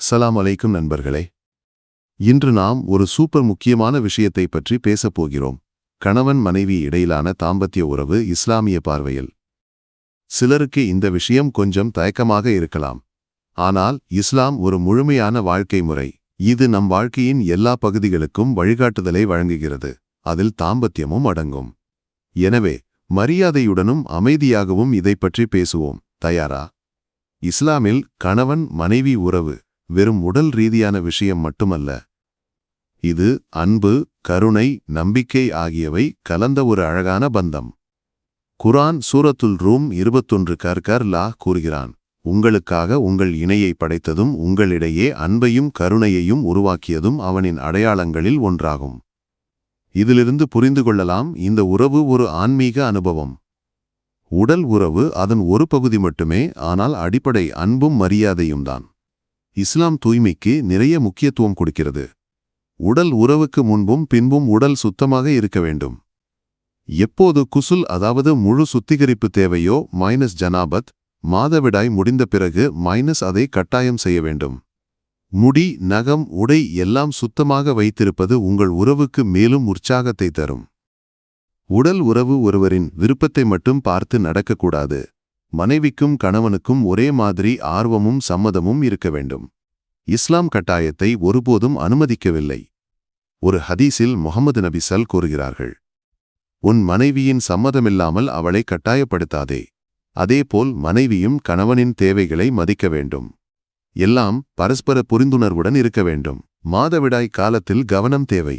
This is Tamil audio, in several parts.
அஸ்ஸலாமு அலைக்கும் நண்பர்களே. இன்று நாம் ஒரு சூப்பர் முக்கியமான விஷயத்தை பற்றி பேசப் போகிறோம். கணவன் மனைவி இடையிலான தாம்பத்திய உறவு இஸ்லாமிய பார்வையில். சிலருக்கு இந்த விஷயம் கொஞ்சம் தயக்கமாக இருக்கலாம். ஆனால் இஸ்லாம் ஒரு முழுமையான வாழ்க்கை முறை. இது நம் வாழ்க்கையின் எல்லா பகுதிகளுக்கும் வழிகாட்டுதலை வழங்குகிறது. அதில் தாம்பத்தியமும் அடங்கும். எனவே மரியாதையுடனும் அமைதியாகவும் இதைப் பற்றி பேசுவோம். தயாரா? இஸ்லாமில் கணவன் மனைவி உறவு வெறும் உடல் ரீதியான விஷயம் மட்டுமல்ல. இது அன்பு, கருணை, நம்பிக்கை ஆகியவை கலந்த ஒரு அழகான பந்தம். குர்ஆன் சூரத்துல் ரூம் 21 கூறுகிறான், உங்களுக்காக உங்கள் இணையை படைத்ததும் உங்களிடையே அன்பையும் கருணையையும் உருவாக்கியதும் அவனின் அடையாளங்களில் ஒன்றாகும். இதிலிருந்து புரிந்து கொள்ளலாம், இந்த உறவு ஒரு ஆன்மீக அனுபவம். உடல் உறவு அதன் ஒரு பகுதி மட்டுமே, ஆனால் அடிப்படை அன்பும் மரியாதையும் தான். இஸ்லாம் தூய்மைக்கு நிறைய முக்கியத்துவம் கொடுக்கிறது. உடல் உறவுக்கு முன்பும் பின்பும் உடல் சுத்தமாக இருக்க வேண்டும். எப்போது குசுல் அதாவது முழு சுத்திகரிப்பு தேவையோ ஜனாபத், மாதவிடாய் முடிந்த பிறகு அதை கட்டாயம் செய்ய வேண்டும். முடி, நகம், உடை எல்லாம் சுத்தமாக வைத்திருப்பது உங்கள் உறவுக்கு மேலும் உற்சாகத்தை தரும். உடல் உறவு ஒருவரின் விருப்பத்தை மட்டும் பார்த்து நடக்கக்கூடாது. மனைவிக்கும் கணவனுக்கும் ஒரே மாதிரி ஆர்வமும் சம்மதமும் இருக்க வேண்டும். இஸ்லாம் கட்டாயத்தை ஒருபோதும் அனுமதிக்கவில்லை. ஒரு ஹதீஸில் முஹம்மது நபி கூறுகிறார்கள், உன் மனைவியின் சம்மதமில்லாமல் அவளை கட்டாயப்படுத்தாதே. அதேபோல் மனைவியும் கணவனின் தேவைகளை மதிக்க வேண்டும். எல்லாம் பரஸ்பர புரிந்துணர்வுடன் இருக்க வேண்டும். மாதவிடாய் காலத்தில் கவனம் தேவை.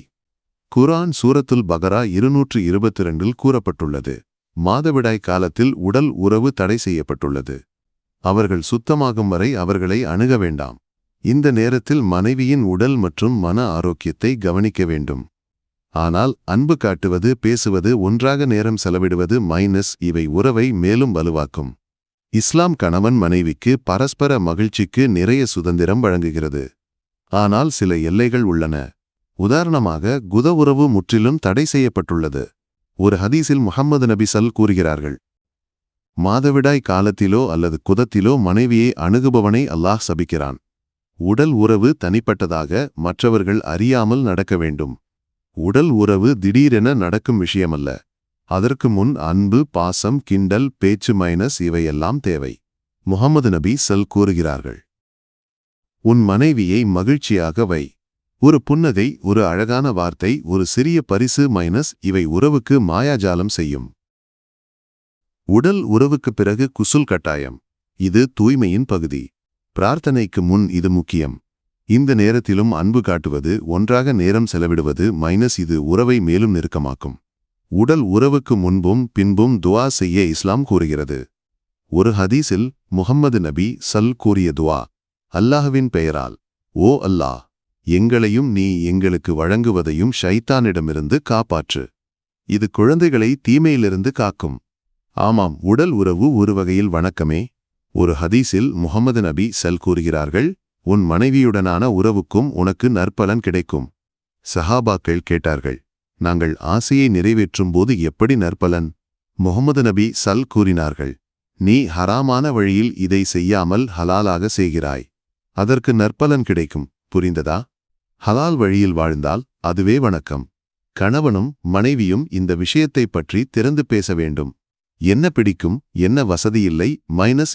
குர்ஆன் சூரத்துல் பகரா 222 கூறப்பட்டுள்ளது, மாதவிடாய் காலத்தில் உடல் உறவு தடை செய்யப்பட்டுள்ளது. அவர்கள் சுத்தமாகும் வரை அவர்களை அணுக வேண்டாம். இந்த நேரத்தில் மனைவியின் உடல் மற்றும் மன ஆரோக்கியத்தை கவனிக்க வேண்டும். ஆனால் அன்பு காட்டுவது, பேசுவது, ஒன்றாக நேரம் செலவிடுவது இவை உறவை மேலும் வலுவாக்கும். இஸ்லாம் கணவன் மனைவிக்கு பரஸ்பர மகிழ்ச்சிக்கு நிறைய சுதந்திரம் வழங்குகிறது. ஆனால் சில எல்லைகள் உள்ளன. உதாரணமாக குத உறவு முற்றிலும் தடை செய்யப்பட்டுள்ளது. ஒரு ஹதீஸில் முஹம்மது நபி கூறுகிறார்கள், மாதவிடாய் காலத்திலோ அல்லது குதத்திலோ மனைவியை அணுகுபவனை அல்லாஹ் சபிக்கிறான். உடல் உறவு தனிப்பட்டதாக மற்றவர்கள் அறியாமல் நடக்க வேண்டும். உடல் உறவு திடீரென நடக்கும் விஷயமல்ல. அதற்கு முன் அன்பு, பாசம், கிண்டல், பேச்சு இவையெல்லாம் தேவை. முஹம்மது நபி கூறுகிறார்கள், உன் மனைவியை மகிழ்ச்சியாக வை. ஒரு புன்னகை, ஒரு அழகான வார்த்தை, ஒரு சிறிய பரிசு இவை உறவுக்கு மாயாஜாலம் செய்யும். உடல் உறவுக்கு பிறகு குசுல் கட்டாயம். இது தூய்மையின் பகுதி. பிரார்த்தனைக்கு முன் இது முக்கியம். இந்த நேரத்திலும் அன்பு காட்டுவது, ஒன்றாக நேரம் செலவிடுவது இது உறவை மேலும் நெருக்கமாக்கும். உடல் உறவுக்கு முன்பும் பின்பும் துவா செய்ய இஸ்லாம் கூறுகிறது. ஒரு ஹதீஸில் முஹம்மது நபி கூறிய துவா, அல்லாஹ்வின் பெயரால், ஓ அல்லாஹ், எங்களையும் நீ எங்களுக்கு வழங்குவதையும் ஷைத்தானிடமிருந்து காப்பாற்று. இது குழந்தைகளை தீமையிலிருந்து காக்கும். ஆமாம், உடல் உறவு ஒரு வகையில் வணக்கமே. ஒரு ஹதீஸில் முஹம்மது நபி கூறுகிறார்கள், உன் மனைவியுடனான உறவுக்கும் உனக்கு நற்பலன் கிடைக்கும். சஹாபாக்கள் கேட்டார்கள், நாங்கள் ஆசையை நிறைவேற்றும் போது எப்படி நற்பலன்? முஹம்மது நபி கூறினார்கள், நீ ஹராமான வழியில் இதை செய்யாமல் ஹலாலாக செய்கிறாய். அதற்கு நற்பலன் கிடைக்கும். புரிந்ததா? ஹலால் வழியில் வாழ்ந்தால் அதுவே வணக்கம். கணவனும் மனைவியும் இந்த விஷயத்தை பற்றி திறந்து பேச வேண்டும். என்ன பிடிக்கும், என்ன வசதியில்லை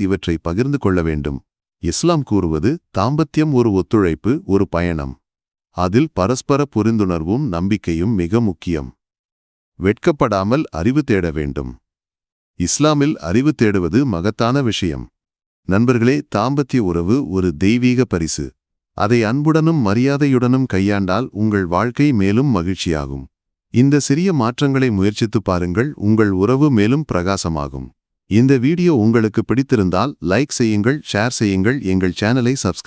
இவற்றை பகிர்ந்து கொள்ள வேண்டும். இஸ்லாம் கூறுவது, தாம்பத்தியம் ஒரு ஒத்துழைப்பு, ஒரு பயணம். அதில் பரஸ்பர புரிந்துணர்வும் நம்பிக்கையும் மிக முக்கியம். வெட்கப்படாமல் அறிவு தேட வேண்டும். இஸ்லாமில் அறிவு தேடுவது மகத்தான விஷயம். நண்பர்களே, தாம்பத்திய உறவு ஒரு தெய்வீக பரிசு. அதை அன்புடனும் மரியாதையுடனும் கையாண்டால் உங்கள் வாழ்க்கை மேலும் மகிழ்ச்சியாகும். இந்த சிறிய மாற்றங்களை முயற்சித்து பாருங்கள், உங்கள் உறவு மேலும் பிரகாசமாகும். இந்த வீடியோ உங்களுக்கு பிடித்திருந்தால் லைக் செய்யுங்கள், ஷேர் செய்யுங்கள், எங்கள் சேனலை சப்ஸ்கிரைப்